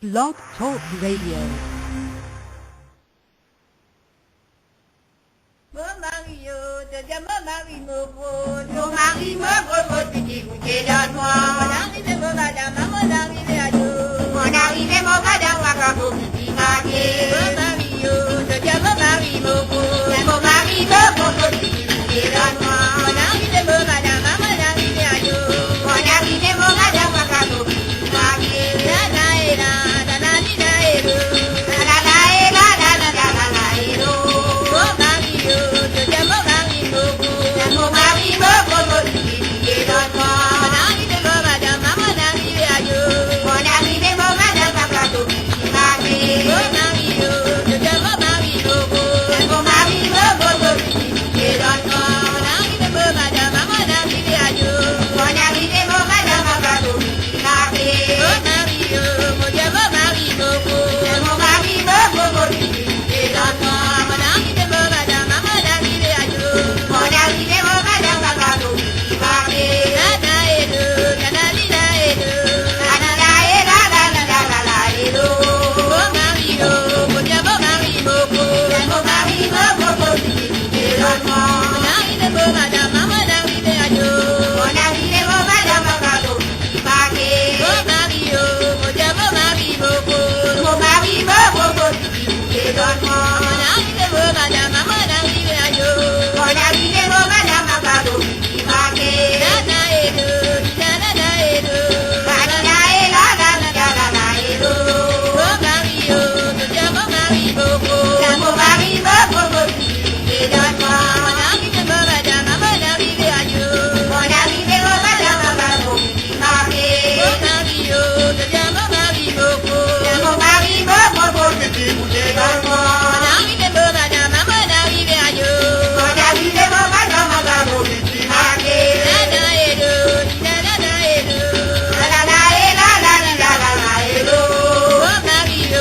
Blog Talk Radio. Mario, Marie mon mari me propose petit goûter donne-moi. Mon arrivé mon madame, mon arrivé à deux. Mon arrivé mon madame, ma caveau petit marié. Mon Mario, mon mari mon mari me propose petit goûter donne-moi. Mon arrivé mon madame, mon arrivé à deux. Mon arrivé mon madame, ma caveau petit marié. La la et la, la la li la et le. La la la et la, la la la la la et le. Mon Mario, mon mari me propose petit goûter donne-moi. Mon arrivé mon madame, mon arrivé à deux. Mon arrivé mon madame, ma caveau petit marié. Mon Mario, mon mari me propose petit goûter donne-moi. Mon arrivé mon madame, mon arrivé à deux. Mon arrivé mon madame, ma caveau petit marié. Mon Mario, mon mari me propose petit goûter donne-moi. Mon arrivé mon madame, mon arrivé à deux. Mon arrivé mon madame, ma caveau petit marié. La la et le, la la li la et le. La la la et la la la la la la et le. Mon Mario, mon mari me propose petit goûter donne-moi. Mon arrivé mon madame, mon arrivé à deux. Mon arrivé mon madame, ma caveau petit marié. Mon Mario, mon mari me propose petit goûter donne-moi. Mon arrivé mon madame, mon arrivé à deux. Mon arrivé mon madame, ma caveau petit marié. La la et le, la la la et le. La la la et la la la la la la et le. Mon Mario, mon mari me propose petit goûter donne-moi. Mon arrivé mon madame, mon arrivé à deux. Mon arrivé mon madame, ma caveau petit marié. Mon Mario, mon mari me propose petit goûter donne-moi. Mon arrivé mon madame, mon arrivé à deux. Mon arrivé mon madame, ma caveau petit marié. La la et le, la la la et le. La la la et la la la la la la et le. Mon Mario,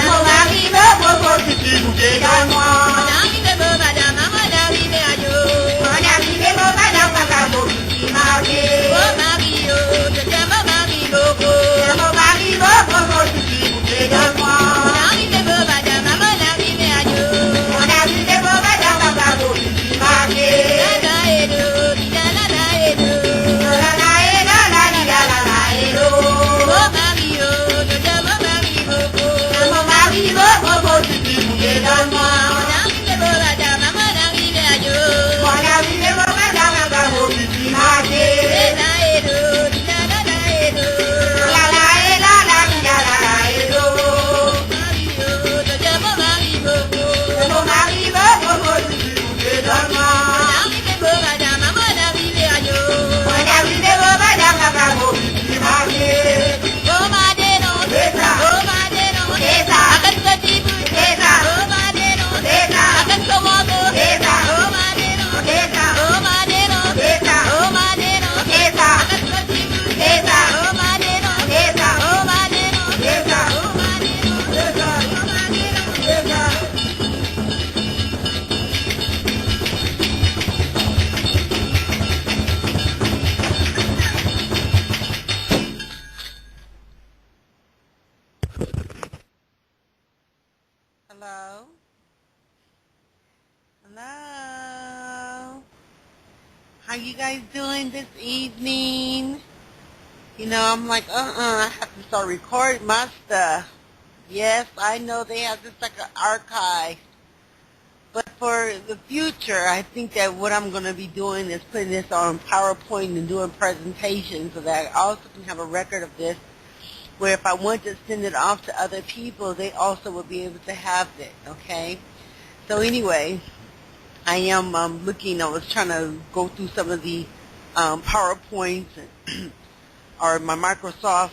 mon mari me propose petit goûter donne-moi. Mon arrivé mon madame, mon arrivé à deux. Mon arrivé mon madame, ma caveau petit marié. Mon Mario, mon mari me propose petit goûter donne-moi. Mon arrivé mon madame, mon arrivé à deux. Mon arrivé mon madame, ma caveau petit marié. La la et le, la la la et le. La la la et la la la la la la et le. Mon Mario, mon mari me propose petit goûter donne-moi. Mon arrivé mon madame, mon arrivé à deux. Mon arrivé mon madame, ma caveau petit marié. La la et le, la la la et le. La la et la la la la la et le. Mon mari me propose petit goûter donne-moi. Mon arrivé mon madame, mon arrivé à deux. Mon arrivé mon madame, ma caveau petit marié. Oh madeno, c'est ça. Oh madeno, c'est ça. Akan sa tibu, c'est ça. Oh madeno, c'est ça. Akan sa wago, c'est ça. Oh madeno, c'est ça. Oh madeno, c'est ça. Oh madeno, c'est ça. Akan sa tibu, c'est ça. Oh madeno, c'est ça. Oh madeno, c'est ça. Oh madeno, c'est ça. Oh madeno, c'est ça. Hello? Hello? How you guys doing this evening? You know, I'm like, I have to start recording my stuff. Yes, I know they have this like an archive. But for the future, I think that what I'm going to be doing is putting this on PowerPoint and doing presentations so that I also can have a record of this where if I want to send it off to other people, they also will be able to have it, okay? So anyway, I am looking, I was trying to go through some of the PowerPoints or my Microsoft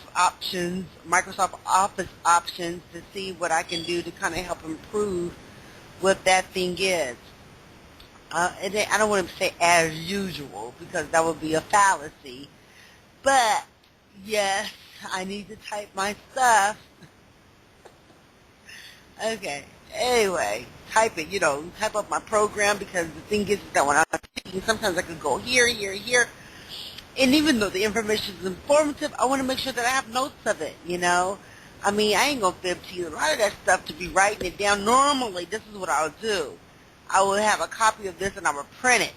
Office options to see what I can do to kind of help improve what that thing is. And I don't want to say as usual because that would be a fallacy, but yes, I need to type my stuff. Okay. Anyway, type it, type up my program because the thing is that when I'm speaking, sometimes I could go here, And even though the information is informative, I want to make sure that I have notes of it, you know. I mean, I ain't going to fib to you. A lot of that stuff to be writing it down. Normally, this is what I would do. I would have a copy of this and I would print it.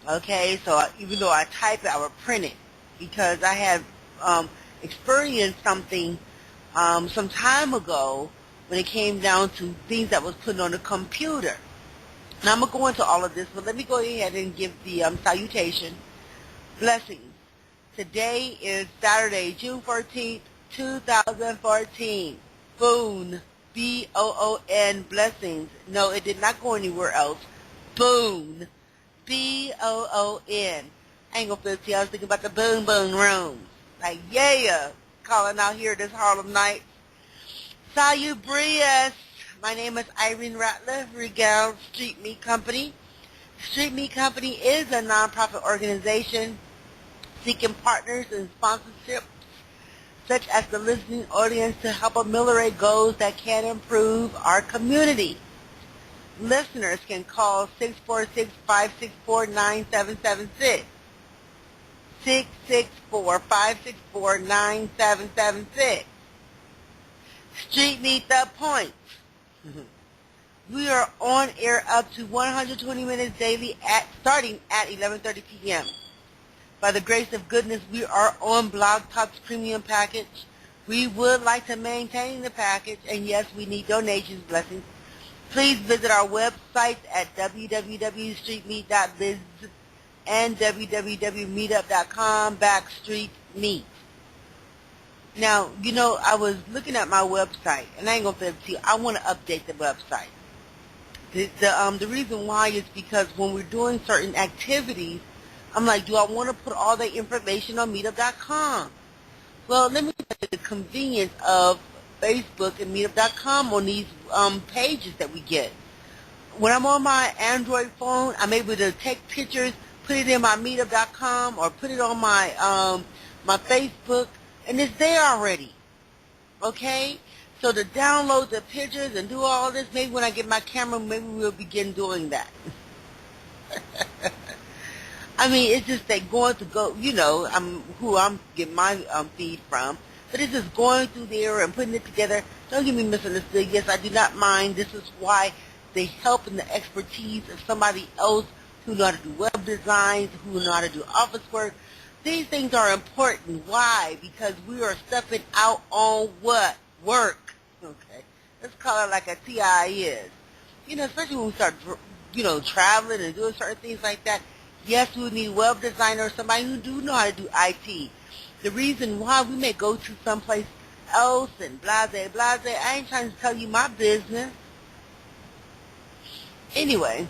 Okay, so even though I type it, I would print it because I had experienced something some time ago when it came down to things that was put on the computer. Now, I'm going to go into all of this, but let me go ahead and give the salutation. Blessings. Today is Saturday, June 14th, 2014. Boon. B-O-O-N. Blessings. No, it did not go anywhere else. Boon. B-O-O-N. I ain't gonna feel you. I was thinking about the Boom Boom Room. Like, yeah, calling out here this Harlem night. Salubrious. My name is Irene Ratliff, Regal Street Meat Company. Street Meat Company is a nonprofit organization seeking partners and sponsorships such as the listening audience to help ameliorate goals that can improve our community. Listeners can call 646-564-9776. 664-564-9776. Street Meet the Point. We are on air up to 120 minutes daily starting at 11:30 p.m. By the grace of goodness, we are on Blog Talk's premium package. We would like to maintain the package, and yes, we need donations, blessings. Please visit our website at www.streetmeet.biz and www.meetup.com/streetmeet. Now, you know, I was looking at my website, and I ain't going to fib to you. I want to update the website. The reason why is because when we're doing certain activities, I'm like, do I want to put all that information on meetup.com? Well, let me tell you the convenience of Facebook and meetup.com on these pages that we get. When I'm on my Android phone, I'm able to take pictures, put it in my meetup.com or put it on my my Facebook, and it's there already. Okay? So to download the pictures and do all this, maybe when I get my camera, maybe we'll begin doing that. I mean, it's just that going to go, you know, who I'm getting my feed from, but it's just going through there and putting it together. Don't get me misunderstood. Yes, I do not mind. This is why the help and the expertise of somebody else who know how to do web designs, who know how to do office work. These things are important. Why? Because we are stepping out on what? Work. Okay. Let's call it like a TI is. You know, especially when we start, you know, traveling and doing certain things like that. Yes, we need a web designer or somebody who do know how to do IT. The reason why we may go to someplace else and blase, I ain't trying to tell you my business. Anyway,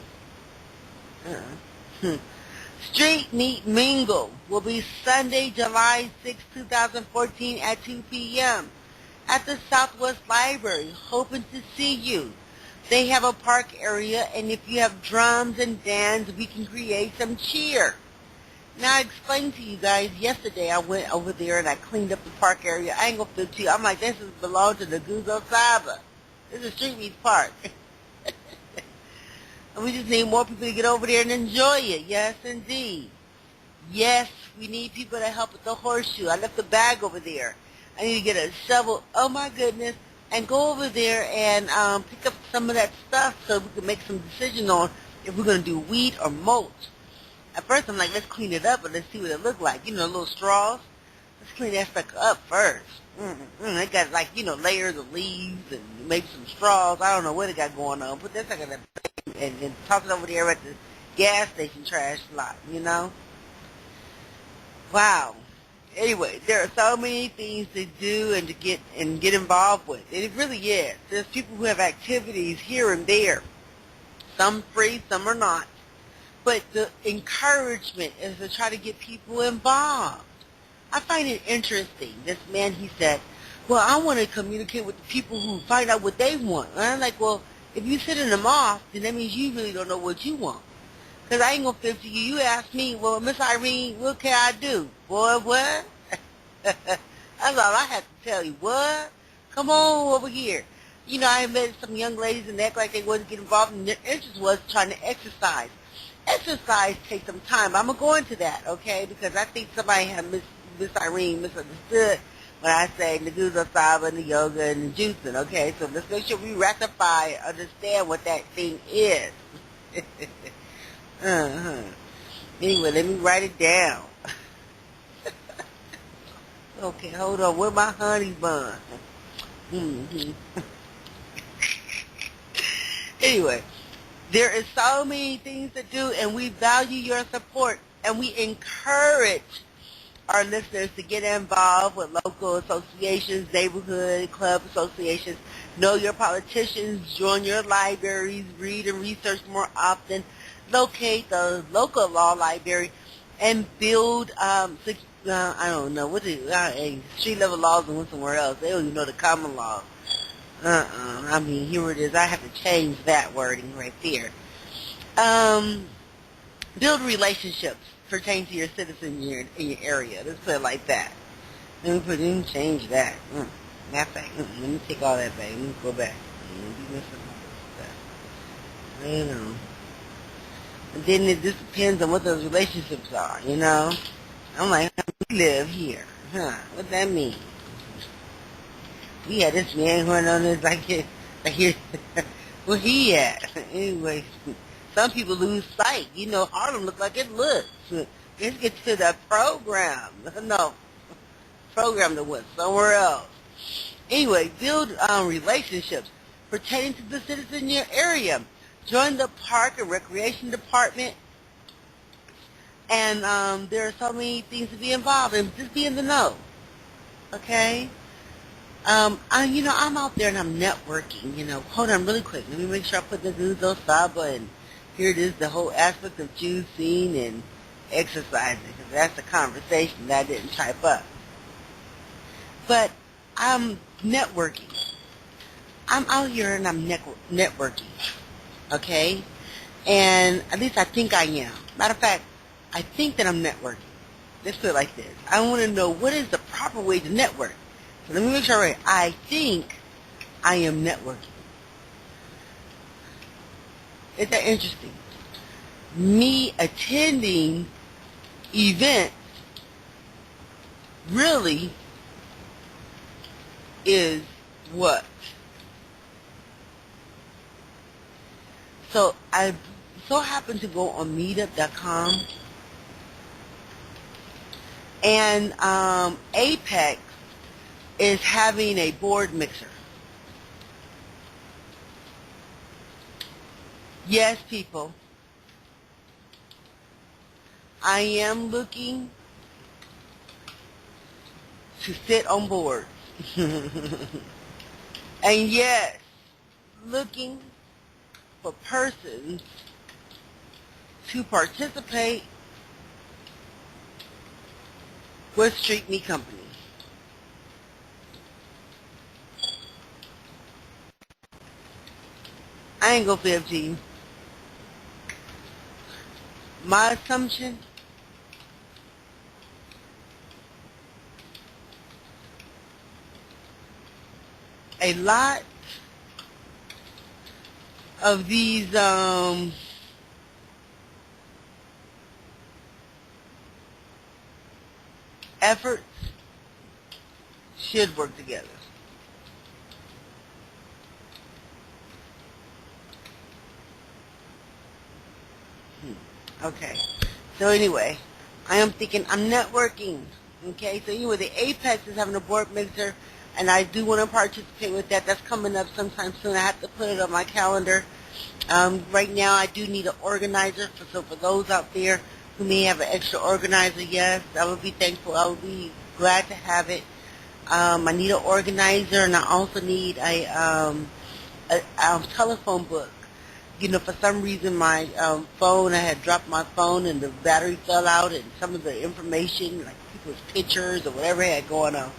Street Meet Mingle will be Sunday, July 6, 2014 at 2 p.m. at the Southwest Library. Hoping to see you. They have a park area, and if you have drums and dance, we can create some cheer. Now, I explained to you guys yesterday, I went over there and I cleaned up the park area. I ain't going to fit to you. I'm like, this belongs to the Guzo Saba. This is Street Meet Park. And we just need more people to get over there and enjoy it. Yes, indeed. Yes, we need people to help with the horseshoe. I left the bag over there. I need to get a shovel. Oh, my goodness. And go over there and pick up some of that stuff so we can make some decision on if we're going to do wheat or mulch. At first, I'm like, let's clean it up and let's see what it looks like. You know, little straws. Let's clean that stuff up first. It got, like, you know, layers of leaves and maybe some straws. I don't know what it got going on. Put that stuff in that and toss it over there at the gas station trash lot, you know? Wow. Anyway, there are so many things to do and to get involved with. And it really is. There's people who have activities here and there. Some free, some are not. But the encouragement is to try to get people involved. I find it interesting. This man, he said, well, I want to communicate with the people who find out what they want. And I'm like, well, if you're sending them off, then that means you really don't know what you want. Because I ain't going to fit to you. You ask me, well, Miss Irene, what can I do? Boy, what? That's all I have to tell you. What? Come on over here. You know, I met some young ladies and act like they wanted to get involved, and their interest was trying to exercise. exercise takes some time. I'm going to go into that, okay, because I think somebody had Miss Irene misunderstood when I say Nagusa Saba and the yoga and the juicing, okay? So let's make sure we rectify, understand what that thing is. uh-huh. Anyway, let me write it down. Okay, hold on. Where my honey bun? Mm-hmm. Anyway, there is so many things to do, and we value your support, and we encourage our listeners to get involved with local associations, neighborhood club associations, know your politicians, join your libraries, read and research more often, locate the local law library, and build, I don't know, street level laws and went somewhere else. They don't even know the common law. I mean, here it is. I have to change that wording right there. Build relationships pertain to your citizen in your area. Let's put it like that. Let me change that. Matter of fact, let me take all that back. Let me go back. You know. And then it just depends on what those relationships are, you know. I'm like, we live here. What that mean? We had this man going on this like here. Where he at? Anyway, some people lose sight. You know, Harlem look like it looks. Let's get to the program. No, program that went somewhere else. Anyway, build relationships pertaining to the citizens in your area. Join the park and recreation department. And there are so many things to be involved in. Just be in the know. Okay? I'm out there and I'm networking, you know. Hold on really quick. Let me make sure I put the Nagusa Saba, and here it is, the whole aspect of juicing and exercising, because that's a conversation that I didn't type up. But I'm networking. I'm out here and I'm networking, okay? And at least I think I am. Matter of fact, I think that I'm networking. Let's put it like this. I want to know what is the proper way to network. So let me make sure I'm right. I think I am networking. Isn't that interesting? Me attending events really is what? So I so happen to go on meetup.com, and Apex is having a board mixer. Yes, people. I am looking to sit on boards. And yes, looking for persons to participate with Street Me Company. I ain't gonna fib to you. My assumption, a lot of these efforts should work together. Okay. So anyway, I am thinking I'm networking. Okay. So anyway, the Apex is having a board mixer, and I do want to participate with that. That's coming up sometime soon. I have to put it on my calendar. Right now, I do need an organizer. So for those out there who may have an extra organizer, yes, I would be thankful. I would be glad to have it. I need an organizer, and I also need a telephone book. You know, for some reason my phone, I had dropped my phone and the battery fell out, and some of the information, like people's pictures or whatever I had going on.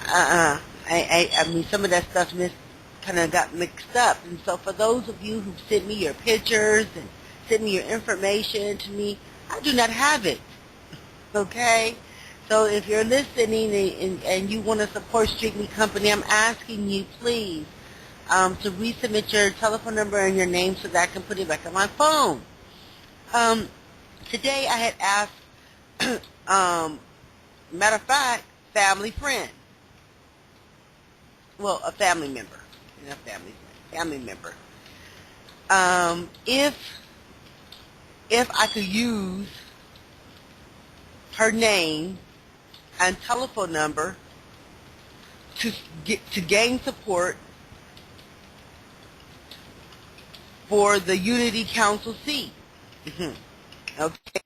I mean, some of that stuff kind of got mixed up. And so for those of you who sent me your pictures and sent me your information to me, I do not have it. Okay? So if you're listening and you want to support Street Me Company, I'm asking you, please, to resubmit your telephone number and your name so that I can put it back on my phone. Um, Today I had asked, matter of fact, family friend, well, a family member, not family friend, family member, if I could use her name and telephone number to gain support for the Unity Council seat. Okay.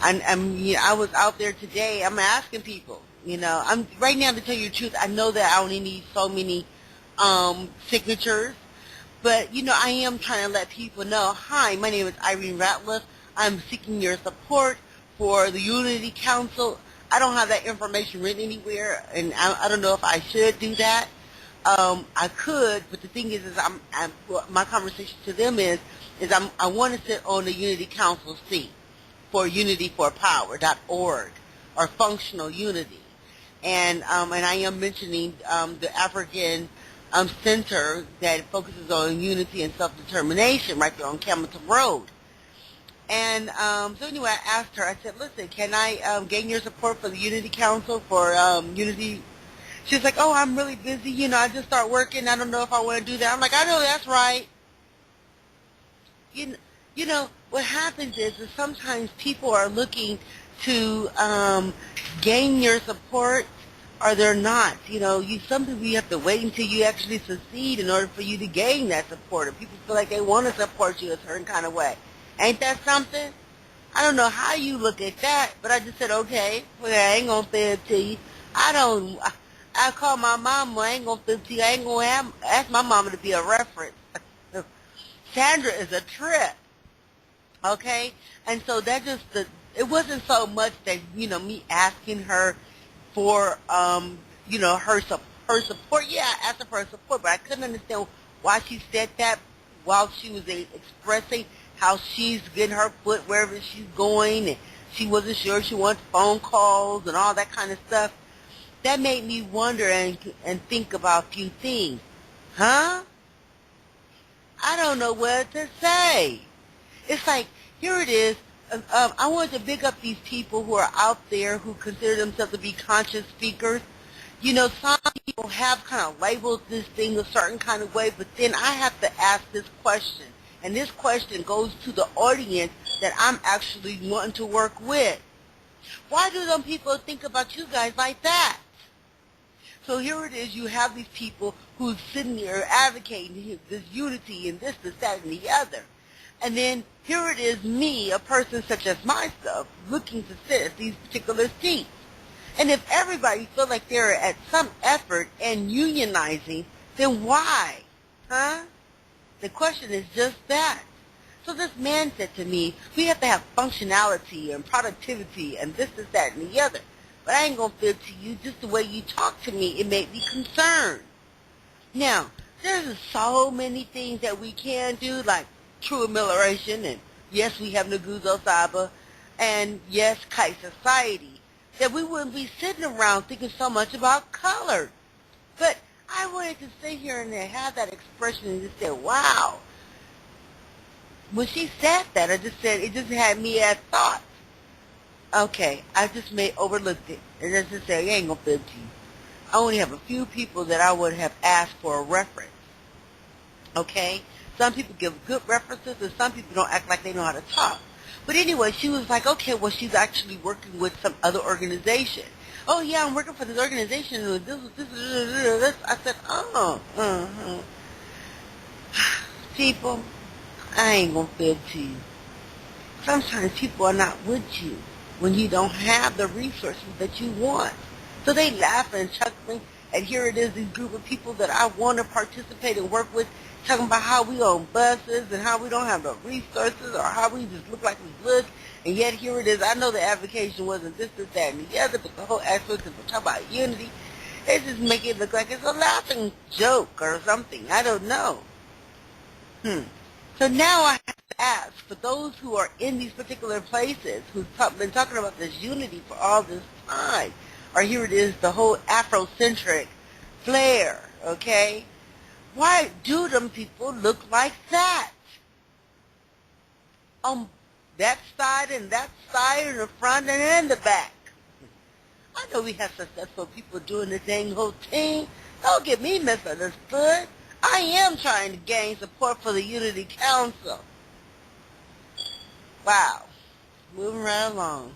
I was out there today. I'm asking people. I'm right now, to tell you the truth, I know that I only need so many signatures, but I am trying to let people know. Hi, my name is Irene Ratliff. I'm seeking your support for the Unity Council. I don't have that information written anywhere, and I don't know if I should do that. I could, but the thing is my conversation to them I want to sit on the Unity Council seat for unityforpower.org or functional unity. And I am mentioning the African center that focuses on unity and self-determination right there on Camilton Road. And so anyway, I asked her, I said, listen, can I gain your support for the Unity Council for unity? She's like, oh, I'm really busy. I just start working. I don't know if I want to do that. I'm like, I know that's right. What happens is sometimes people are looking to gain your support, or they're not. Sometimes you have to wait until you actually succeed in order for you to gain that support. Or people feel like they want to support you a certain kind of way. Ain't that something? I don't know how you look at that, but I just said, okay, well, I ain't going to say it to you. I call my mama. I ain't going to say it to you. I ain't going to ask my mama to be a reference. Sandra is a trip. Okay? And so it wasn't so much that, me asking her for, her support. Yeah, I asked her for her support, but I couldn't understand why she said that while she was expressing how she's getting her foot wherever she's going, and she wasn't sure she wanted phone calls and all that kind of stuff. That made me wonder and think about a few things. Huh? I don't know what to say. It's like, here it is. I wanted to big up these people who are out there who consider themselves to be conscious speakers. Some people have kind of labeled this thing a certain kind of way, but then I have to ask this question. And this question goes to the audience that I'm actually wanting to work with. Why do some people think about you guys like that? So here it is, you have these people who's sitting there advocating this unity and this, that, and the other. And then here it is, me, a person such as myself, looking to sit at these particular seats. And if everybody feels like they're at some effort in unionizing, then why? Huh? The question is just that. So this man said to me, we have to have functionality and productivity and this, that, and the other. But I ain't going to feel to you, just the way you talk to me, it made me concerned. Now, there's so many things that we can do, like true amelioration, and yes, we have Nguzo Saba, and yes, Kite Society, that we wouldn't be sitting around thinking so much about color. But I wanted to sit here and have that expression and just say, wow. When she said that, it just had me at thought. Okay, I just overlooked it. And just say, I ain't going to feel to you. I only have a few people that I would have asked for a reference. Okay? Some people give good references, and some people don't act like they know how to talk. But anyway, she was like, okay, well, she's actually working with some other organization. Oh, yeah, I'm working for this organization. This. I said, oh, People, I ain't going to feel to you. Sometimes people are not with you when you don't have the resources that you want. So they laugh and chuckling, and here it is, this group of people that I want to participate and work with, talking about how we own buses and how we don't have the resources or how we just look like we look, and yet here it is. I know the advocation wasn't this, that, and the other, but the whole aspect is we're talking about unity. They just make it look like it's a laughing joke or something. I don't know. So now I have to ask, for those who are in these particular places, who've been talking about this unity for all this time, or here it is, the whole Afrocentric flair, okay? Why do them people look like that? that side and that side, in the front and in the back. I know we have successful people doing the dang whole thing. Don't get me misunderstood. I am trying to gain support for the Unity Council. Wow. Moving right along.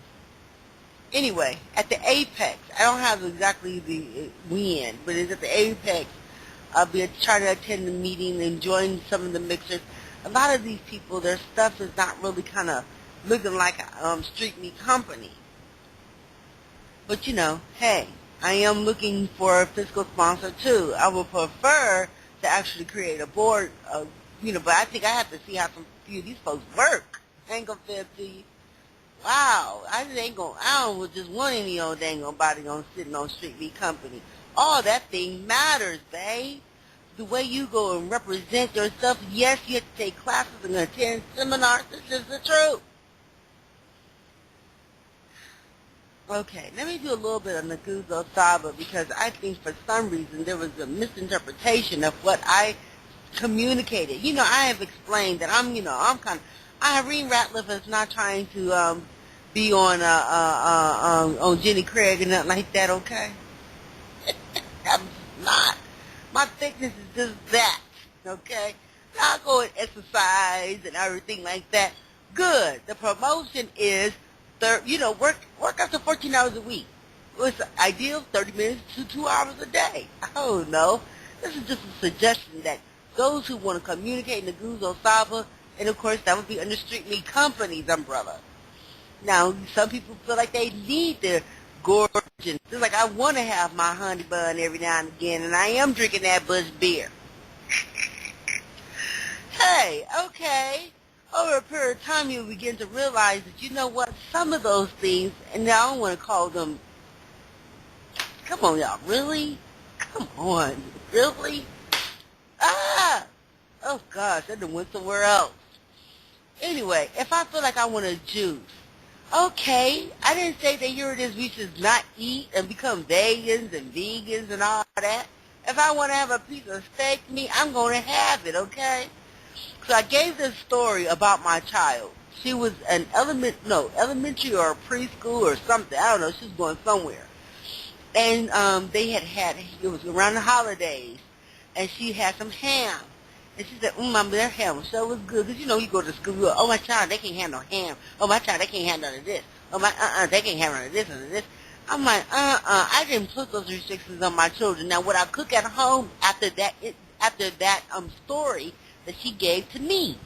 Anyway, at the Apex, I don't have exactly the when, but it's at the Apex. I'll be trying to attend the meeting and join some of the mixers. A lot of these people, their stuff is not really kind of looking like a street meat company. But you know, hey, I am looking for a fiscal sponsor too. I would prefer to actually create a board, but I think I have to see how some few of these folks work. I ain't gonna fib to you. Wow, I don't just want any old dang old body on sitting on Street Meat Company. All that thing matters, babe. The way you go and represent yourself, yes, you have to take classes and attend seminars. This is the truth. Okay, let me do a little bit of Nguzo Saba because I think for some reason there was a misinterpretation of what I communicated. You know, I have explained that Irene Ratliff is not trying to be on Jenny Craig and nothing like that, okay? I'm not. My thickness is just that, okay? I'll go and exercise and everything like that. Good. The promotion is, work up to 14 hours a week. It's ideal 30 minutes to 2 hours a day. I don't know. This is just a suggestion that those who want to communicate in the Nguzo Saba, and of course that would be under Street Meat Company's umbrella. Now, some people feel like they need to gorge, and it's like I want to have my honey bun every now and again, and I am drinking that Busch beer. Hey, okay. Over a period of time, you'll begin to realize that, you know what, some of those things, and I don't want to call them, come on, y'all, really? Come on, really? Oh, gosh, I done went somewhere else. Anyway, if I feel like I want to juice, okay, I didn't say that here it is we should not eat and become vegans and all that. If I want to have a piece of steak meat, I'm going to have it, okay? So I gave this story about my child. She was an elementary or preschool or something. I don't know. She was going somewhere. And it was around the holidays, and she had some ham. And she said, Mama, their ham so was good. Because, you go to school, oh, my child, they can't have no ham. Oh, my child, they can't have none of this. Oh, they can't have none of this and this. I'm like, I didn't put those restrictions on my children. Now, what I cook at home after that story that she gave to me.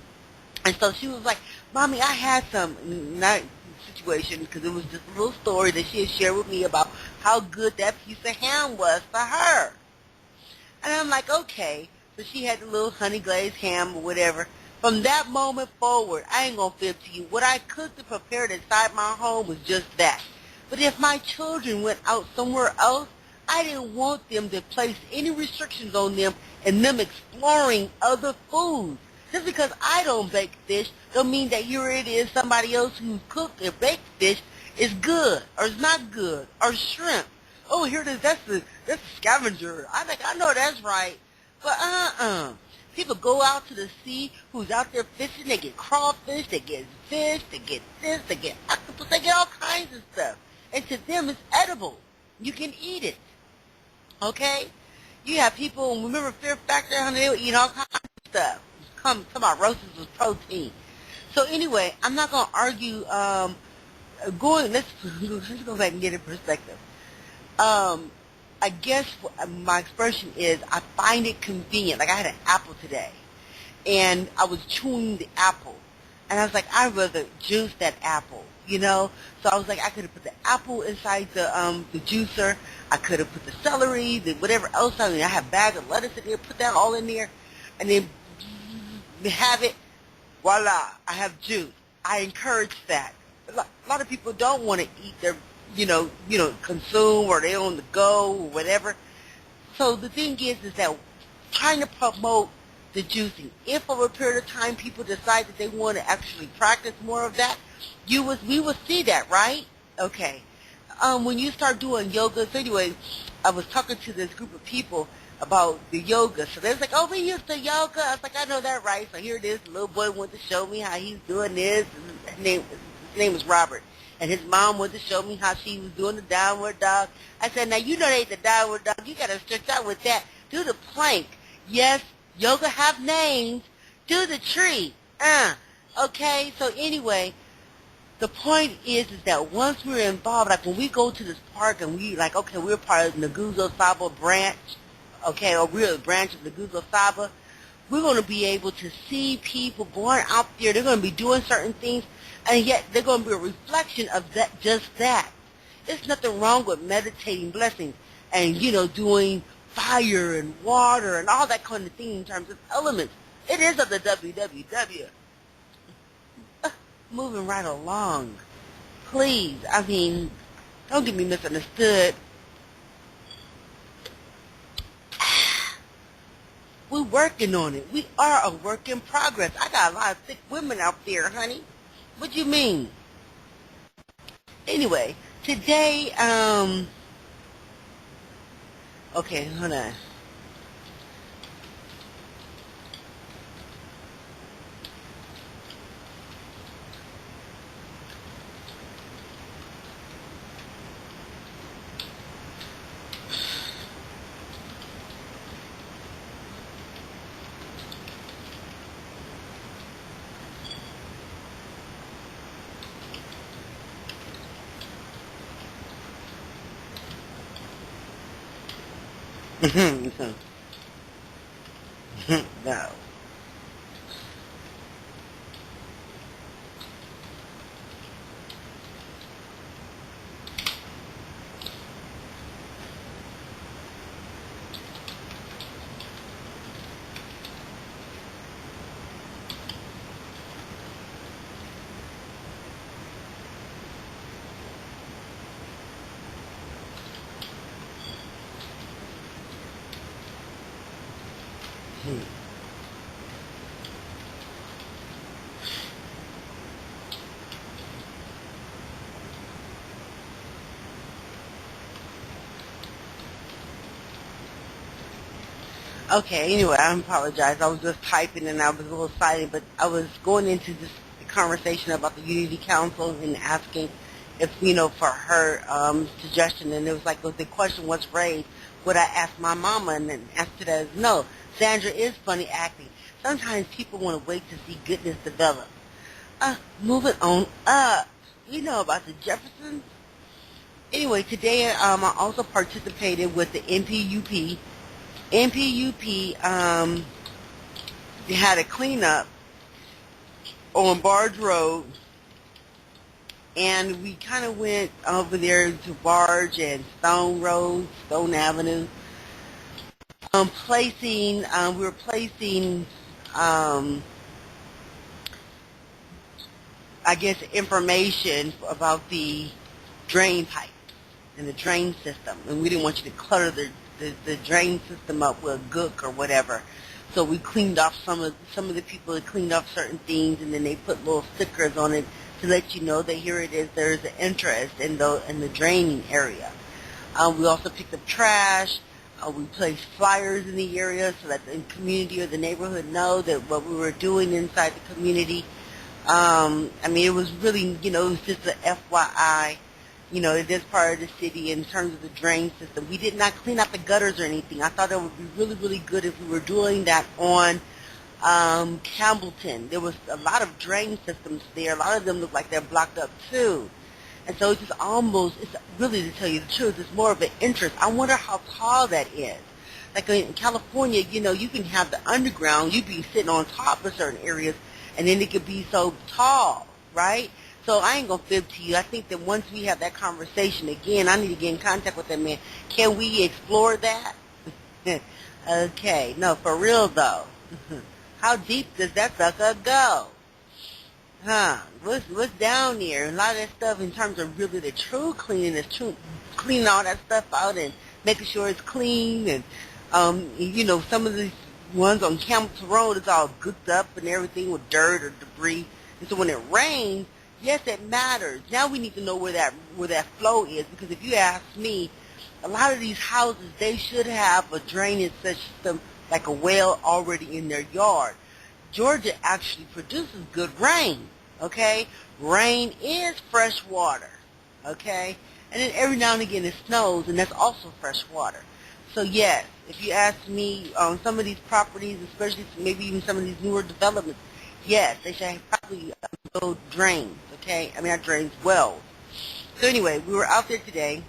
And so she was like, Mommy, I had some, not situation, because it was just a little story that she had shared with me about how good that piece of ham was for her. And I'm like, okay. So she had the little honey glazed ham or whatever. From that moment forward, I ain't going to fib to you. What I cooked and prepared inside my home was just that. But if my children went out somewhere else, I didn't want them to place any restrictions on them and them exploring other foods. Just because I don't bake fish don't mean that here it is somebody else who cooked and baked fish is good or is not good, or shrimp. Oh, here it is. That's a scavenger. I know that's right. But people go out to the sea who's out there fishing. They get crawfish, they get fish, they get this, they get octopus, they get all kinds of stuff. And to them, it's edible. You can eat it. Okay? You have people, remember Fear Factor, how they would eat all kinds of stuff. Come about roasts with protein. So anyway, I'm not going to argue, let's go back and get a perspective. I guess my expression is I find it convenient. Like I had an apple today, and I was chewing the apple, and I was like, I'd rather juice that apple, So I was like, I could have put the apple inside the juicer. I could have put the celery, the whatever else. I have a bag of lettuce in there, put that all in there, and then have it. Voila, I have juice. I encourage that. A lot of people don't want to eat their consume, or they're on the go or whatever. So the thing is that trying to promote the juicing, if over a period of time people decide that they want to actually practice more of that, we will see that, right? Okay. when you start doing yoga, so anyway, I was talking to this group of people about the yoga. So they was like, oh, we used to yoga. I was like, I know that, right? So here it is. The little boy went to show me how he's doing this. His name is Robert. And his mom went to show me how she was doing the downward dog. I said, now you know they ain't the downward dog. You got to stretch out with that. Do the plank. Yes, yoga have names. Do the tree. Okay, so anyway, the point is that once we're involved, like when we go to this park and we like, okay, we're part of Naguzo Saba branch, okay, or we're a branch of Naguzo Saba, we're going to be able to see people going out there. They're going to be doing certain things, and yet they're going to be a reflection of that, just that. There's nothing wrong with meditating blessings and, doing fire and water and all that kind of thing in terms of elements. It is of the WWW. Moving right along. Please, don't get me misunderstood. We're working on it. We are a work in progress. I got a lot of sick women out there, honey. What you mean? Anyway, today, okay, hold on. No. Okay, anyway, I apologize. I was just typing and I was a little excited, but I was going into this conversation about the Unity Council and asking if, for her suggestion, and it was like, the question was raised, would I ask my mama? And the answer to that is no. Sandra is funny acting. Sometimes people want to wait to see goodness develop. Moving on up. You know about the Jeffersons? Anyway, today I also participated with the NPUP. NPUP, they had a cleanup on Barge Road, and we kind of went over there to Barge and Stone Road, Stone Avenue, we were placing, I guess, information about the drain pipe and the drain system, and we didn't want you to clutter the drain system up with gook or whatever. So we cleaned off some of the people that cleaned off certain things, and then they put little stickers on it to let you know that here it is. There's an interest in the draining area. We also picked up trash. We placed flyers in the area so that the community or the neighborhood know that what we were doing inside the community. It was really, it was just an FYI. It is part of the city in terms of the drain system. We did not clean out the gutters or anything. I thought it would be really, really good if we were doing that on Campbellton. There was a lot of drain systems there. A lot of them look like they're blocked up too. And so it's really, to tell you the truth, it's more of an interest. I wonder how tall that is. Like in California, you can have the underground. You be sitting on top of certain areas, and then it could be so tall, right? So I ain't going to fib to you. I think that once we have that conversation again, I need to get in contact with that man. Can we explore that? Okay. No, for real, though. How deep does that sucker go? What's down there? A lot of that stuff in terms of really the true cleaning is cleaning all that stuff out and making sure it's clean. And, some of the ones on Campbellton Road is all gooked up and everything with dirt or debris. And so when it rains, Yes, it matters. Now we need to know where that flow is, because if you ask me, a lot of these houses, they should have a drainage system like a well already in their yard. Georgia actually produces good rain, okay? Rain is fresh water, okay? And then every now and again it snows, and that's also fresh water. So yes, if you ask me on some of these properties, especially maybe even some of these newer developments, yes, they should probably build drains, okay? I mean, not drains, wells. So anyway, we were out there today.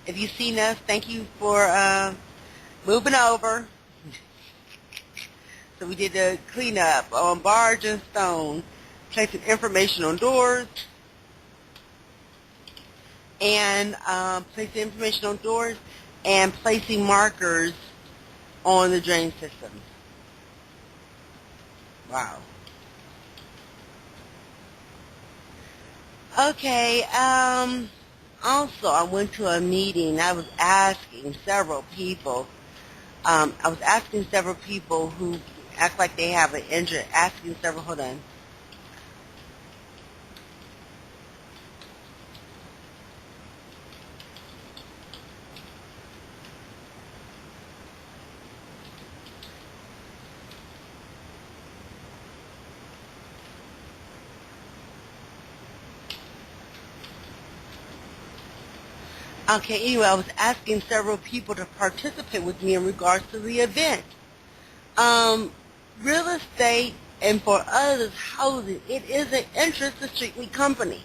If you've seen us, thank you for moving over. So we did the cleanup on barge and stone, placing information on doors, and placing markers on the drain system. Wow. Okay, also I went to a meeting. I was asking several people who act like they have an interest, hold on. Okay, anyway, I was asking several people to participate with me in regards to the event. Real estate, and for others, housing, it is an interest to Streetly Company.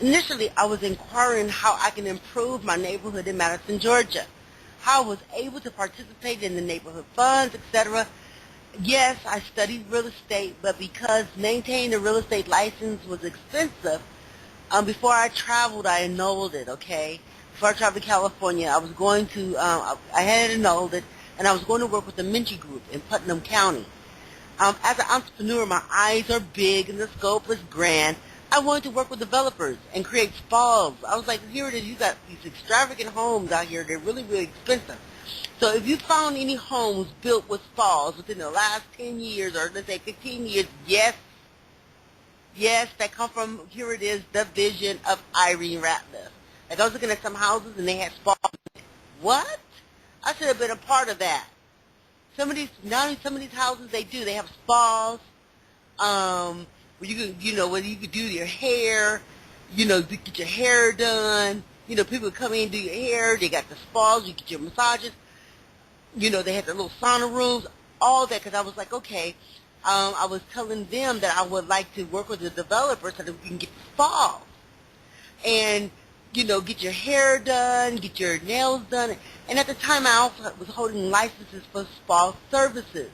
Initially, I was inquiring how I can improve my neighborhood in Madison, Georgia, how I was able to participate in the neighborhood funds, etc. Yes, I studied real estate, but because maintaining a real estate license was expensive, before I traveled, I annulled it, okay? Before I traveled to California, I had annulled it, and I was going to work with the Minchie Group in Putnam County. As an entrepreneur, my eyes are big and the scope is grand. I wanted to work with developers and create spas. I was like, here it is, you got these extravagant homes out here. They're really, really expensive. So if you found any homes built with spas within the last 10 years, or let's say 15 years, yes, that come from, here it is, the vision of Irene Ratliff. Like I was looking at some houses and they had spas. What? I should have been a part of that. Some of these houses, they have spas, where you can, where you could do your hair, get your hair done. People come in and do your hair. They got the spas, you get your massages. They had the little sauna rooms, all that, because I was like, okay, I was telling them that I would like to work with the developer so that we can get the spas. And get your hair done, get your nails done. And at the time, I also was holding licenses for spa services.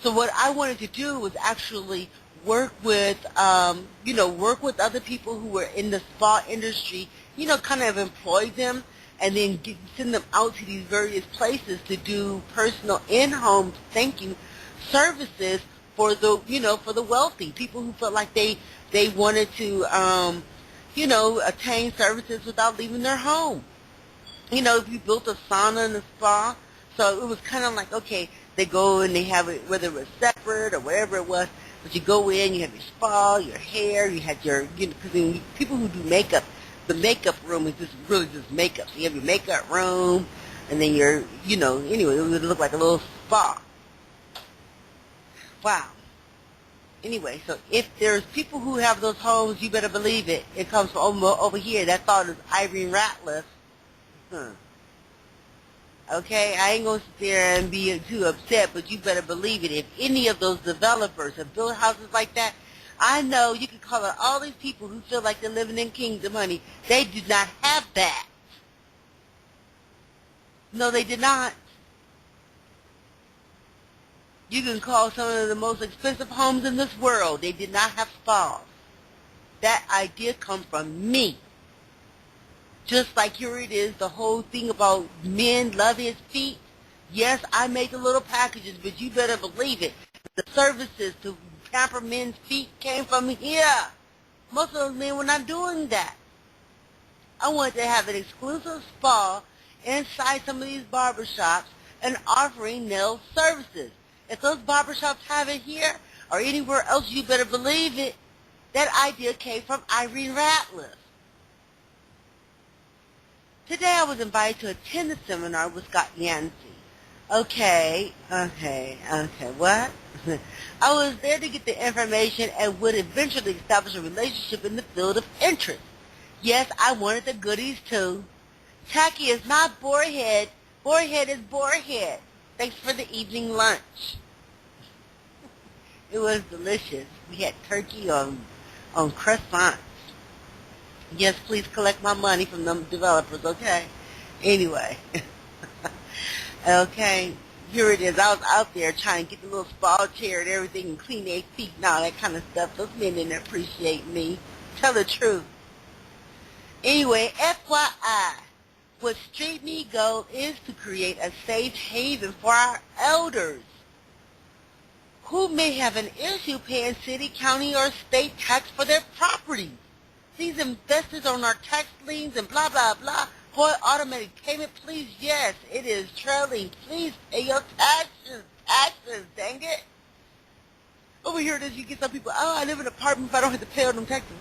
So what I wanted to do was actually work with other people who were in the spa industry, kind of employ them, and then send them out to these various places to do personal in-home services for the wealthy, people who felt like they wanted to, attain services without leaving their home. If you built a sauna and a spa, so it was kind of like, okay, they go and they have it, whether it was separate or whatever it was, but you go in, you have your spa, your hair, you had your, because people who do makeup, the makeup room is really just makeup. So you have your makeup room, and then anyway, it would look like a little spa. Wow. Anyway, so if there's people who have those homes, you better believe it. It comes from over here. That thought is Irene Ratliff. Okay, I ain't going to sit there and be too upset, but you better believe it. If any of those developers have built houses like that, I know you can call out all these people who feel like they're living in kingdom, honey. They did not have that. No, they did not. You can call some of the most expensive homes in this world. They did not have spas. That idea come from me. Just like here it is, the whole thing about men love his feet. Yes, I make the little packages, but you better believe it. The services to pamper men's feet came from here. Most of those men were not doing that. I wanted to have an exclusive spa inside some of these barbershops and offering nail services. If those barbershops have it here or anywhere else, you better believe it. That idea came from Irene Ratliff. Today I was invited to attend a seminar with Scott Yancey. Okay, what? I was there to get the information and would eventually establish a relationship in the field of interest. Yes, I wanted the goodies too. Tacky is not boarhead. Boarhead is boarhead. Thanks for the evening lunch. It was delicious. We had turkey on croissants. Yes, please collect my money from them developers, okay? Anyway. Okay, here it is. I was out there trying to get the little spa chair and everything and clean their feet and all that kind of stuff. Those men didn't appreciate me. Tell the truth. Anyway, FYI, what Street Me goal is to create a safe haven for our elders who may have an issue paying city, county, or state tax for their properties. These investors on our tax liens and blah, blah, blah. For automatic payment, please, yes, it is trailing. Please pay your taxes, dang it. Over here it is, you get some people, oh, I live in an apartment if I don't have to pay all them taxes.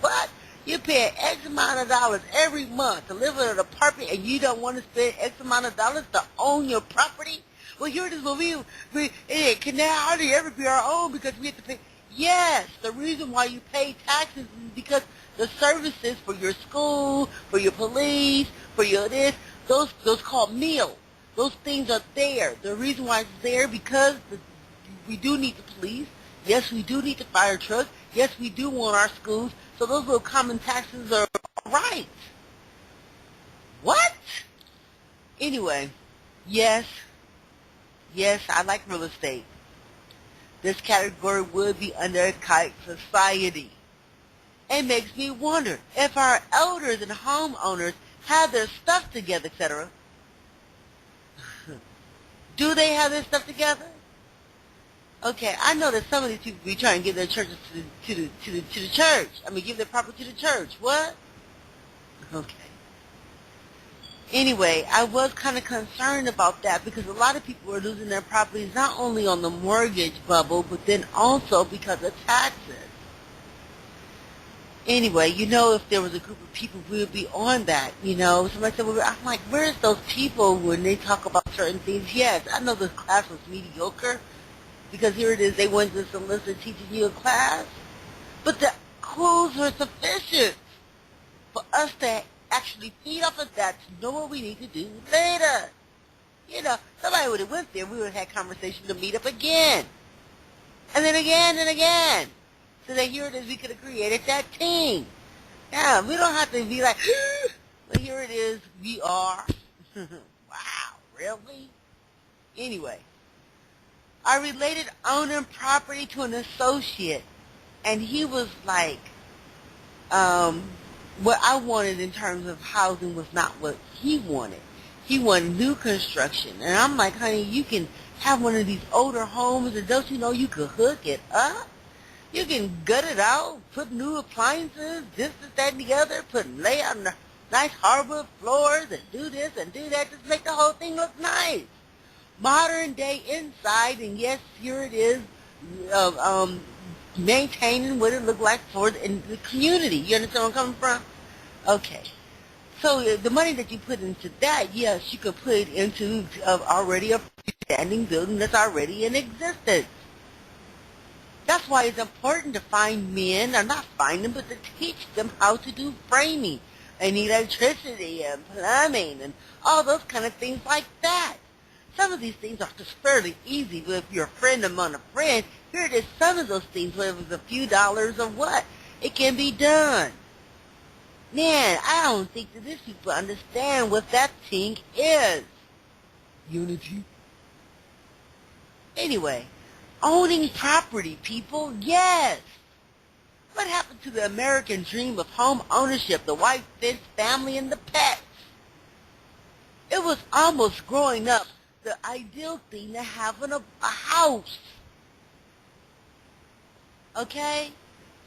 What? You pay X amount of dollars every month to live in an apartment and you don't want to spend X amount of dollars to own your property? Well, here it is, well, it can now hardly ever be our own because we have to pay. Yes, the reason why you pay taxes is because the services for your school, for your police, for your this, those called meals. Those things are there. The reason why it's there because we do need the police. Yes, we do need the fire truck. Yes, we do want our schools. So those little common taxes are right. What? Anyway, yes, I like real estate. This category would be under a kite society. It makes me wonder if our elders and homeowners have their stuff together, etc. Do they have their stuff together? Okay, I know that some of these people be trying to give their churches to the church. I mean, give their property to the church. What? Okay. Anyway, I was kind of concerned about that because a lot of people are losing their properties not only on the mortgage bubble, but then also because of taxes. Anyway, if there was a group of people, we would be on that, Somebody said, well, I'm like, where's those people when they talk about certain things? Yes, I know the class was mediocre because here it is, they went to solicit teaching you a class. But the clues were sufficient for us to actually feed off of that to know what we need to do later. Somebody would have went there, we would have had conversation to meet up again. And then again and again. So that here it is, we could have created that team. Yeah, we don't have to be like, but here it is, we are. Wow, really? Anyway, I related owning property to an associate, and he was like, what I wanted in terms of housing was not what he wanted. He wanted new construction. And I'm like, honey, you can have one of these older homes, and don't you know you could hook it up? You can gut it out, put new appliances, this, that, and the other, lay out nice hardwood floors, and do this and do that, just make the whole thing look nice. Modern day inside, and yes, here it is, maintaining what it looked like in the community. You understand where I'm coming from? Okay. So the money that you put into that, yes, you could put it into already a standing building that's already in existence. That's why it's important to find men, or not find them, but to teach them how to do framing and electricity and plumbing and all those kind of things like that. Some of these things are just fairly easy, but if you're a friend among a friend, here it is, some of those things, whether it's a few dollars or what, it can be done. Man, I don't think that these people understand what that thing is. Unity. Anyway, owning property, people, yes. What happened to the American dream of home ownership, the white fence family and the pets? It was almost growing up the ideal thing to have in a house. Okay?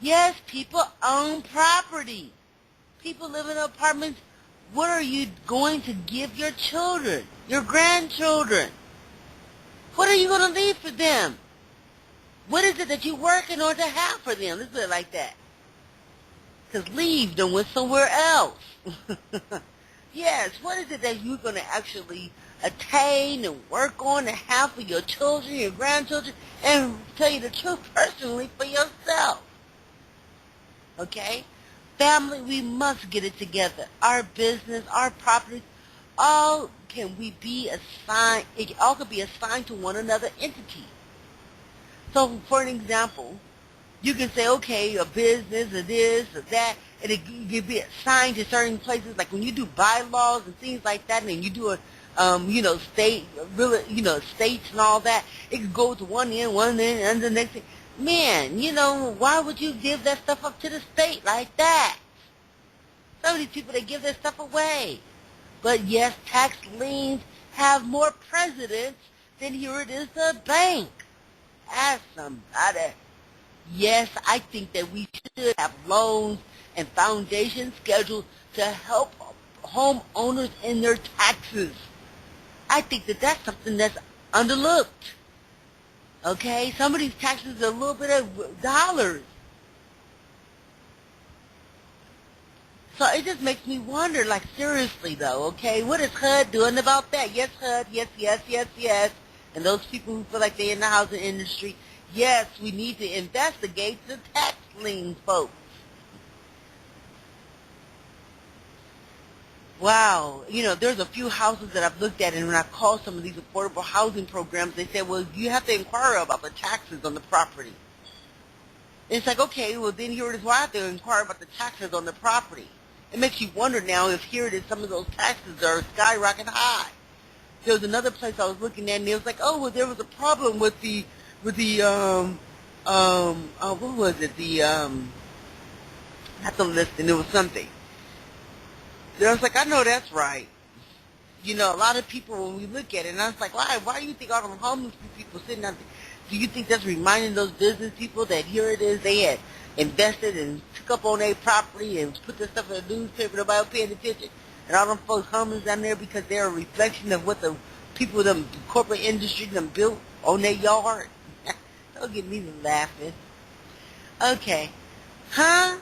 Yes, people own property. People live in apartments. What are you going to give your children, your grandchildren? What are you going to leave for them? What is it that you're working on to have for them? Let's put it like that. because leave them with somewhere else. Yes, what is it that you're going to actually attain and work on and have for your children, your grandchildren, and tell you the truth personally for yourself? Okay? Family, we must get it together. Our business, our property, all can we be assigned, it all could be assigned to one another entity. So, for an example, you can say, okay, a business or this or that, and it can be assigned to certain places. Like when you do bylaws and things like that, and then you do a, state, really, states and all that, it can go to one end, and the next thing. Man, why would you give that stuff up to the state like that? Some of these people, they give their stuff away. But yes, tax liens have more precedence than here it is a bank. Ask somebody. Yes, I think that we should have loans and foundations scheduled to help homeowners in their taxes. I think that that's something that's underlooked. Okay? Some of these taxes are a little bit of dollars. So it just makes me wonder, like, seriously, though, okay? What is HUD doing about that? Yes, HUD, yes. And those people who feel like they're in the housing industry, yes, we need to investigate the tax lien folks. Wow. There's a few houses that I've looked at, and when I called some of these affordable housing programs, they said, well, you have to inquire about the taxes on the property. And it's like, okay, well, then here it is. Why I have to inquire about the taxes on the property? It makes you wonder now if here it is, some of those taxes are skyrocketing high. There was another place I was looking at, and it was like, oh, well, there was a problem with what was it? Not the listing, it was something. I was like, I know that's right. A lot of people, when we look at it, and I was like, why do you think all the homeless people sitting out there? Do you think that's reminding those business people that here it is, they had invested and took up on their property and put this stuff in the newspaper, nobody was paying attention, and all them folks homeless down there because they're a reflection of what the people, the corporate industry, them built on their yard? Don't get me laughing. Okay. Huh?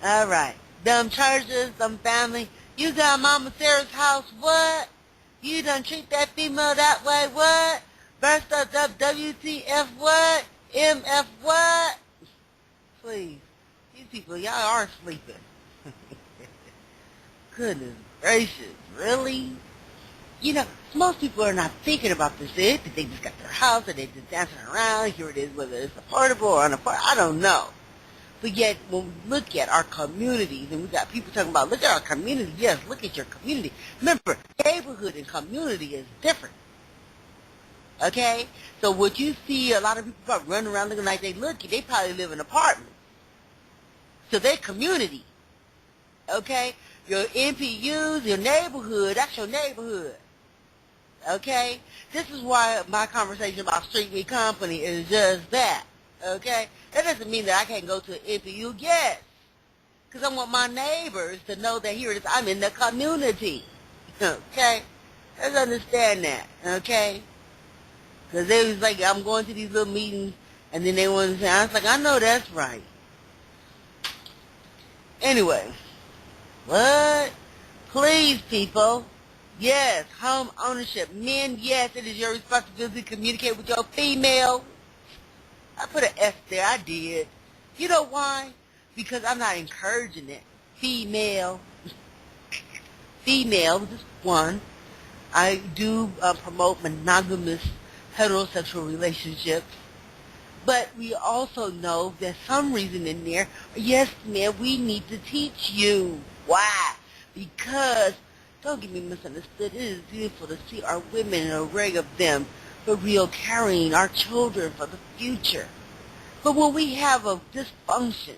All right. Them churches, them family. You got Mama Sarah's house, what? You done treat that female that way, what? Burst up WTF, what? MF, what? Please. These people, y'all are sleeping. Goodness gracious, really? Most people are not thinking about this. They just got their house and they're just dancing around. Here it is, whether it's affordable or unaffordable. I don't know. But yet, when we look at our communities, and we got people talking about, look at our community. Yes, look at your community. Remember, neighborhood and community is different. Okay? So what you see, a lot of people probably running around looking like they probably live in apartments. So they're community. Okay? Your NPUs, your neighborhood, that's your neighborhood. Okay? This is why my conversation about Street Meat Company is just that. Okay? That doesn't mean that I can't go to an NPU. Yes. Because I want my neighbors to know that here it is, I'm in the community. Okay? Let's understand that. Okay? Because they was like, I'm going to these little meetings, and then they want to say, I was like, I know that's right. Anyway. What? Please, people. Yes, home ownership. Men, yes, it is your responsibility to communicate with your female. I put an S there. I did. You know why? Because I'm not encouraging it. Female. Female, just one. I do promote monogamous heterosexual relationships. But we also know there's some reason in there. Yes, man, we need to teach you. Why? Because, don't get me misunderstood, it is beautiful to see our women, an array of them, for real carrying our children for the future. But when we have a dysfunction,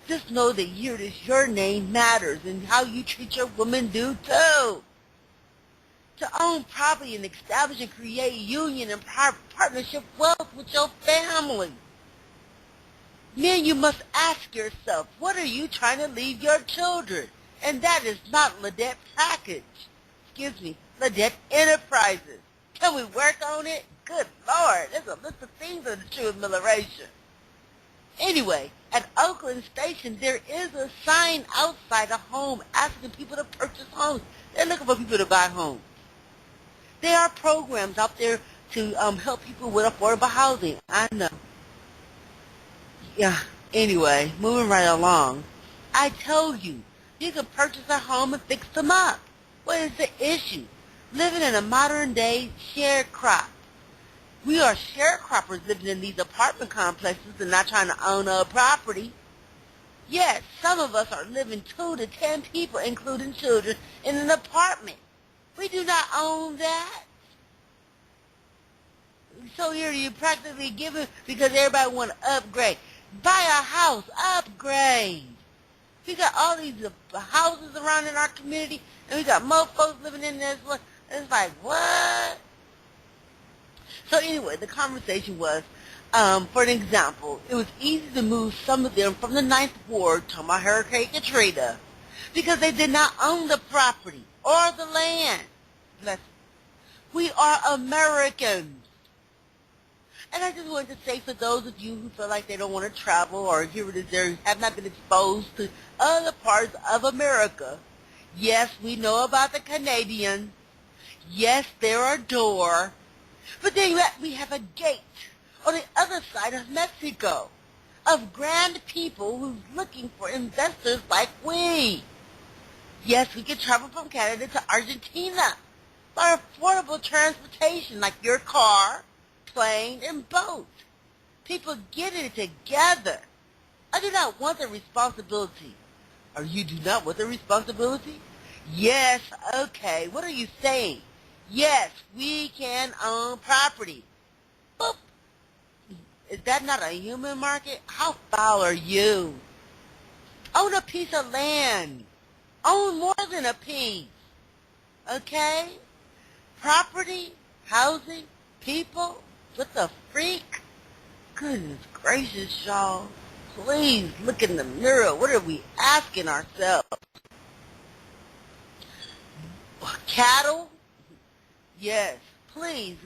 just know that here it is, your name matters, and how you treat your women do too. To own property and establish and create union and partnership wealth with your family. Men, you must ask yourself, what are you trying to leave your children? And that is not Ledette Package. Excuse me, Ledette Enterprises. Can we work on it? Good Lord, there's a list of things in the true amelioration. Anyway, At Oakland Station, there is a sign outside a home asking people to purchase homes. They're looking for people to buy homes. There are programs out there to help people with affordable housing. I know. Yeah. Anyway, moving right along. I told you, you can purchase a home and fix them up. What is the issue? Living in a modern-day sharecrop. We are sharecroppers living in these apartment complexes and not trying to own a property. Yes, some of us are living 2 to 10 people, including children, in an apartment. We do not own that. So here you're practically giving because everybody want to upgrade. Buy a house, upgrade. We got all these houses around in our community, and we got more folks living in this one. It's like, what? So anyway, the conversation was, for an example, it was easy to move some of them from the Ninth Ward to my Hurricane Katrina because they did not own the property or the land. Bless you. We are Americans. And I just wanted to say for those of you who feel like they don't want to travel or here it is, they have not been exposed to other parts of America, yes, we know about the Canadians. Yes, they're a door. But then we have a gate on the other side of Mexico of grand people who's looking for investors like we. Yes, we can travel from Canada to Argentina by affordable transportation like your car, plane, and boat. People get it together. I do not want the responsibility. Or you do not want the responsibility? Yes, okay. What are you saying? Yes, we can own property. Boop. Is that not a human market? How foul are you? Own a piece of land. Own more than a piece. Okay? Property, housing, people. What the freak? Goodness gracious, y'all. Please look in the mirror. What are we asking ourselves? Cattle? Yes. Please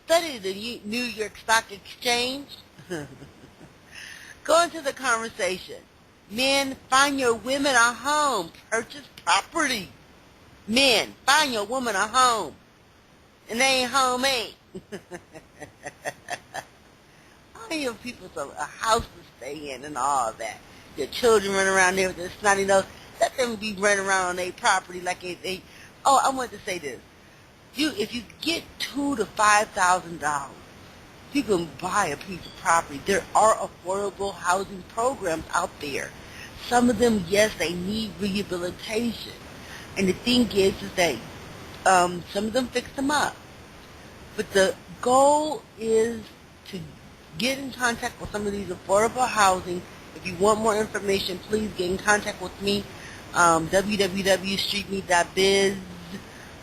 study the New York Stock Exchange. Go into the conversation. Men, find your women a home. Purchase property. Men, find your woman a home. And they ain't homemade. All your people a house to stay in and all of that. Your children run around there with their snotty nose. Let them be running around on their property like they. Oh, I want to say this. If you get $2,000 to $5,000, you can buy a piece of property. There are affordable housing programs out there. Some of them, yes, they need rehabilitation. And the thing is that some of them fix them up. But the goal is to get in contact with some of these affordable housing. If you want more information, please get in contact with me, www.streetmeet.biz,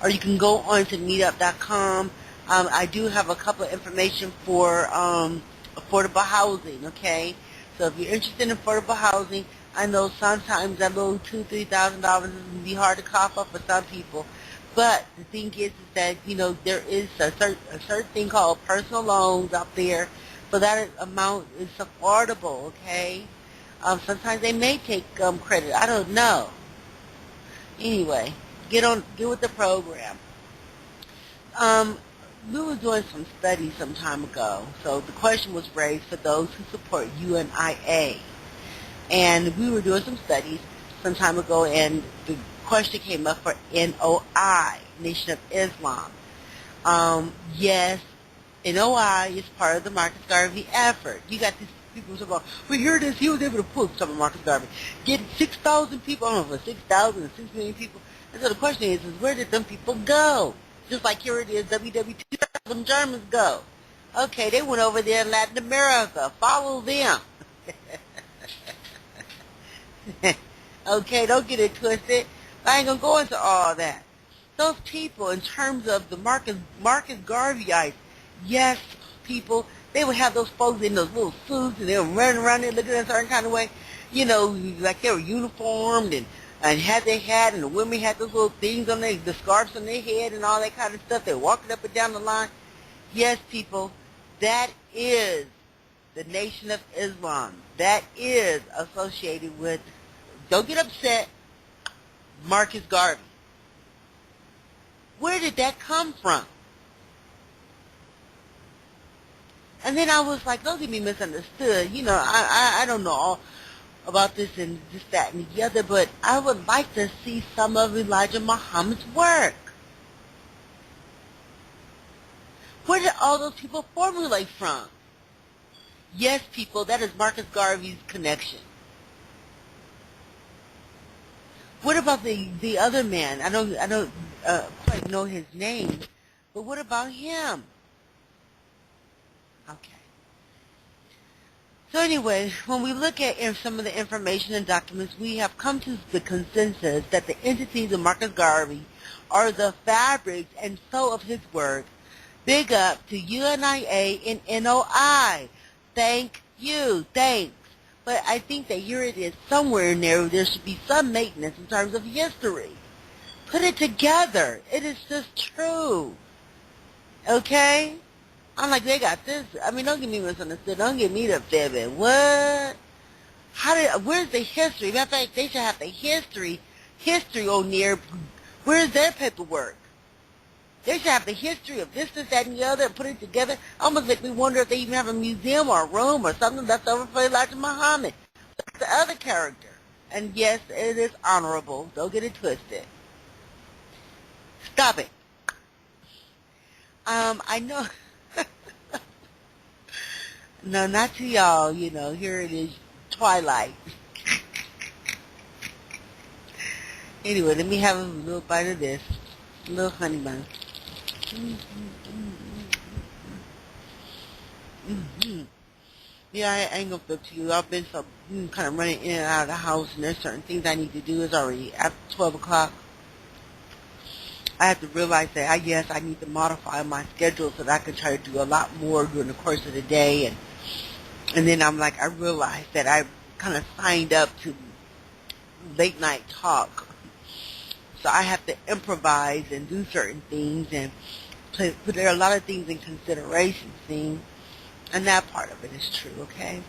or you can go on to meetup.com. I do have a couple of information for affordable housing, okay? So if you're interested in affordable housing, I know sometimes that little $2,000, $3,000 is going to be hard to cough up for some people. But the thing is that, there is a certain thing called personal loans out there. So that amount is affordable, okay? Sometimes they may take credit. I don't know. Anyway, get with the program. We were doing some studies some time ago. So the question was raised for those who support UNIA. And we were doing some studies some time ago, and the question came up for NOI, Nation of Islam. Yes, NOI is part of the Marcus Garvey effort. You got these people talking about, we hear this, he was able to pull some of Marcus Garvey, get 6,000 people, I don't know, 6,000 or 6 million people. And so the question is where did them people go? Just like here it is, WW2, them Germans go. Okay, they went over there in Latin America. Follow them. Okay, don't get it twisted. I ain't going to go into all that. Those people, in terms of the Marcus Garveyites, yes, people, they would have those folks in those little suits, and they were running around there looking a certain kind of way, like they were uniformed and had their hat, and the women had those little things on the scarves on their head and all that kind of stuff. They're walking up and down the line. Yes, people, that is the Nation of Islam. That is associated with, don't get upset, Marcus Garvey. Where did that come from? And then I was like, don't get me misunderstood. You know, I don't know all about this and this, that, and the other, but I would like to see some of Elijah Muhammad's work. Where did all those people formulate from? Yes, people, that is Marcus Garvey's connection. What about the other man? I don't quite know his name, but what about him? Okay. So anyway, when we look at some of the information and documents, we have come to the consensus that the entities of Marcus Garvey are the fabrics and soul of his work. Big up to UNIA and NOI. Thank you. Thanks. But I think that here it is, somewhere in there should be some maintenance in terms of history. Put it together. It is just true. Okay? I'm like, they got this. I mean, don't get me misunderstood. Don't get me the fibbing. What? Where's the history? Matter of fact, they should have the history on there. Where's their paperwork? They should have the history of this, that, and the other, and put it together. Almost make me wonder if they even have a museum or a room or something left over for Elijah Muhammad. That's the other character. And yes, it is honorable. Don't get it twisted. Stop it. I know. No, not to y'all. You know, here it is, twilight. Anyway, let me have a little bite of this. A little honey bun. Yeah, I ain't gonna flip to you. I've been so kind of running in and out of the house, and there's certain things I need to do. It's already after 12 o'clock. I have to realize that, yes, I need to modify my schedule so that I can try to do a lot more during the course of the day. And then I'm like, I realized that I kind of signed up to late night talk. So I have to improvise and do certain things and put there a lot of things in consideration, see? And that part of it is true, okay?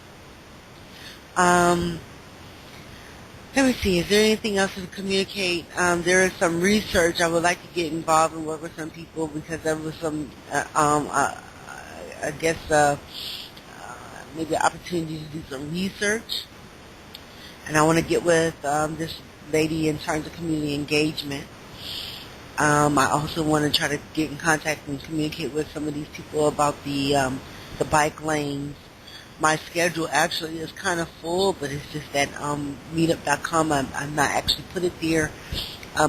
Let me see, is there anything else to communicate? There is some research. I would like to get involved and work with some people because there was some, I guess, maybe an opportunity to do some research. And I want to get with this lady in terms of community engagement. I also want to try to get in contact and communicate with some of these people about the bike lanes. My schedule actually is kind of full, but it's just that meetup.com, I'm not actually put it there.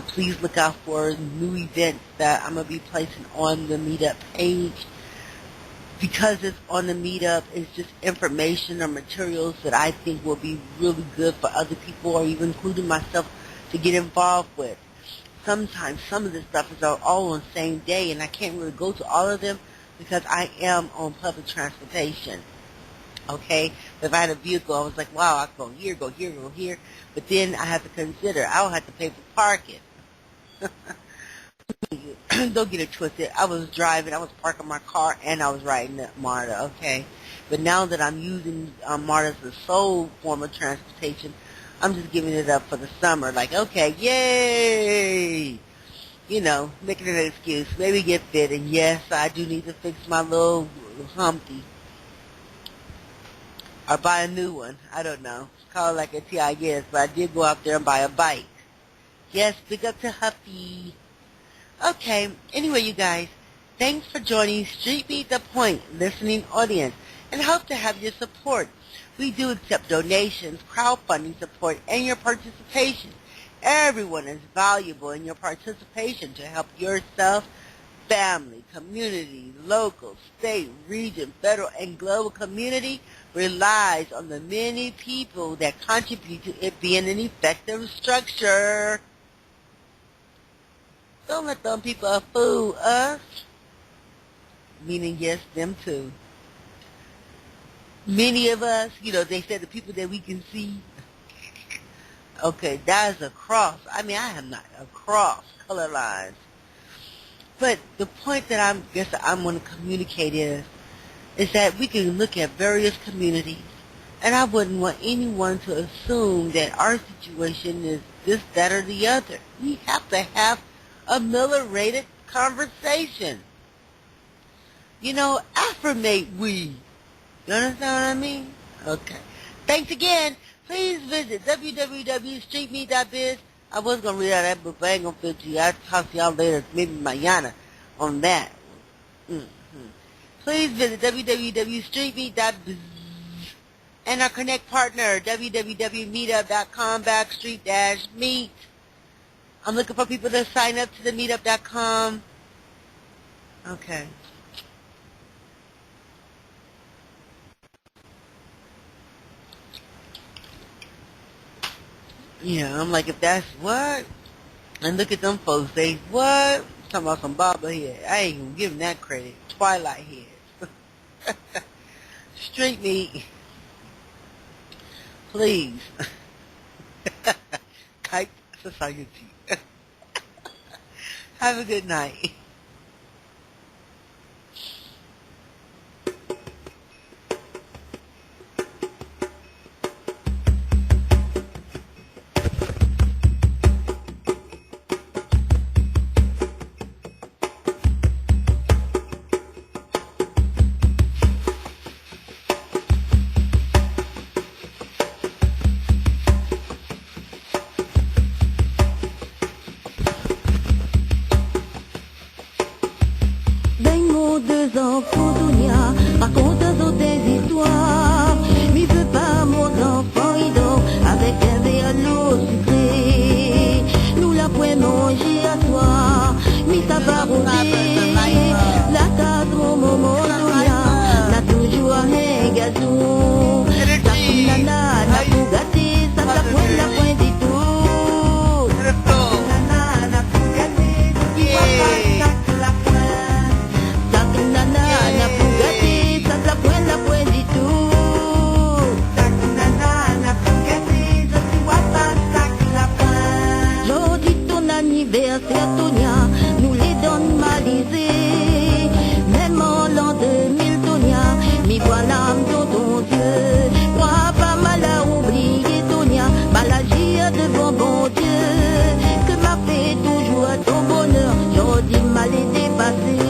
Please look out for new events that I'm going to be placing on the meetup page. Because it's on the meetup, it's just information or materials that I think will be really good for other people or even including myself to get involved with. Sometimes some of this stuff is all on the same day, and I can't really go to all of them because I am on public transportation. Okay? If I had a vehicle, I was like, wow, I can go here, go here, go here. But then I have to consider, I don't have to pay for parking. Don't get it twisted. I was driving, I was parking my car, and I was riding the MARTA, okay? But now that I'm using MARTA as the sole form of transportation, I'm just giving it up for the summer. Like, okay, yay! You know, making an excuse. Maybe get fit, and yes, I do need to fix my little Humpty. Or buy a new one. I don't know. Call it like a TIS, but I did go out there and buy a bike. Yes, big up to Huffy. Okay, anyway, you guys, thanks for joining Street Beat the Point listening audience, and hope to have your support. We do accept donations, crowdfunding support, and your participation. Everyone is valuable in your participation to help yourself, family, community, local, state, region, federal, and global community relies on the many people that contribute to it being an effective structure. Don't let them people fool us. Meaning, yes, them too. Many of us, you know, they said the people that we can see. Okay, that is a cross. I mean, I am not a cross color lines. But the point that I'm going to communicate is is that we can look at various communities, and I wouldn't want anyone to assume that our situation is this, that, or the other. We have to have a ameliorated conversation. You know, affirmate we. You understand what I mean? Okay. Thanks again. Please visit www.streetme.biz. I was going to read out that book, but I ain't going to fit you. I'll talk to y'all later, maybe mañana, on that. Please visit www.streetme.biz. And our Connect partner, www.meetup.com/meet. I'm looking for people to sign up to the meetup.com. Okay. Yeah, I'm like, if that's what? And look at them folks, they, what? Talking about some bobblehead. I ain't gonna give them that credit. Twilight heads. Street meet. Please. Kite Society. Have a good night. Deux enfants Dunia, raconte tes histoires. Mais veux pas mon enfant, il dort avec un verre à l'eau sucrée. Nous la pouvons manger à soir, mais ça va rouler. La tasse mon moment Dunia, n'a toujours un gazon. La nana, n'a pas gâté, ça la pointe du tout. La nana, n'a pas gâté, tu vois pas ça que la Tonia, nous les donne malisés. Même en l'an 2000, Tonia, m'y voilà dans ton Dieu. Crois pas mal à oublier, Tonia, mal agir devant bon Dieu. Que m'a fait toujours ton bonheur, j'en dis mal et dépassé.